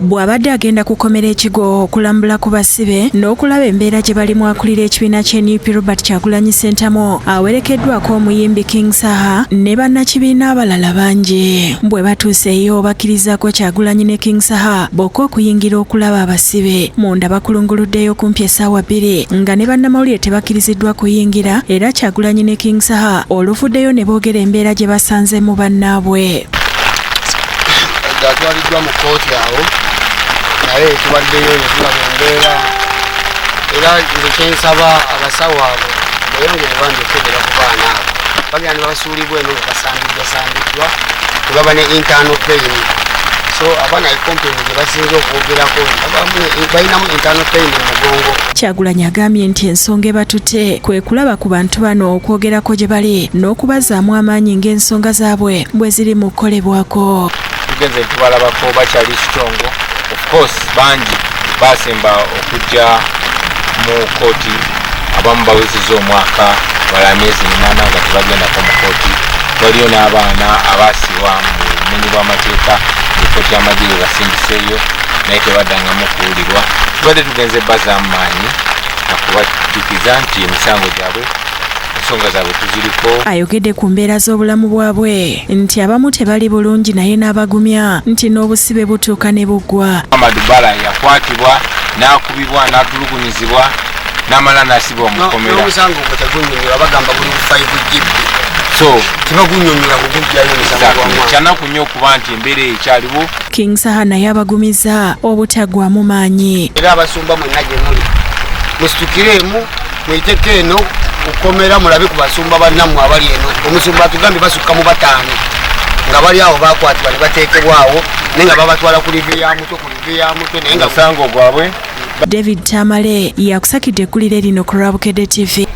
Bw'abadde agenda kukomera ekigo okulambula ku basibe n'okulaba embeera gye balimu akulira ekibiina ky'NUP Robert Kyagulanyi Ssentamu awerekeddwako omuyimbi King Saha ne bannakibiina abalala bangi. Bwe batuuseeyo bakkirizaako Kyagulanyi ne King Saha bokka okuyingira okulaba abasibe. Munda bakulunguluddeyo kumpi essaawa 2 nga ne bannamawulire tebakkiriziddwa kuyingira era Kyagulanyi ne King Saha oluvuddeyo ne boogera embeera gye basanze mu bannaabwe. Atwaliddwa mu kkooti awo naye tubaddeyo ne tulaba embeera era nze kyensaba abasawo abo beyongere bandekebera ku baana abo bagenda ne babasuulibwa eno nga basambiddwa tebaba ne internal pain so abaana ikompeni gye basinza okwogerako balinamu internal pain mu mugongo. Kyagulanyi agambye nti ensonga ebatutte kwe kulaba ku bantu bano okwogerako gye bali n'okubazaamu amaanyi ng'ensonga zaabwe bwe ziri mu kukolebwako. Tugenze tubalabako bakyali kitongo of course bangi basemba okujja mu kooti abamu bawezezza omwaka bala myezi 8 nga tebagendako mu kooti waliyo n'abaana abaasibwa mu bumenyi bw'amateeka ekooti y'amagye basindiseeyo naye tebaddangamu okuwulirwa. Tubadde tugenze bazaamu maanyi nakubajjukiza nti emisango gyabwe ensonga zaabwe tuziriko. Ayogedde ku mbeera z'obulamu bwabwe nti abamu tebali bulungi naye n'abagumya nti n'obusibe butuuka ne buggwa. Amadou Bala yakwatibwa n'akubibwa n'atulugunyizibwa n'amala n'asibwa omukomera. N'omusango gwe tegunnyonnyola bagamba guli ku 5 GB. So tebagunnyonnyola kugujjayo omusango gwa kyanaku nnyo okuba nti embeera ekyaliwo. King Saha naye abagumiza obutaggwaamu maanyi. Era abasumba mwenna gye muli musitukiremu mwiteko eno okukomera mulabe ku basumba bannammwe abali eno. Omusumba atugambye basukka mu 5 nga bali awo bakwatibwa ne bateekebwawo naye nga babatwala ku live ya mutwe naye nga musango gwabwe. David Tamale yakusakidde eggulire lino ku Rwabukedde TV.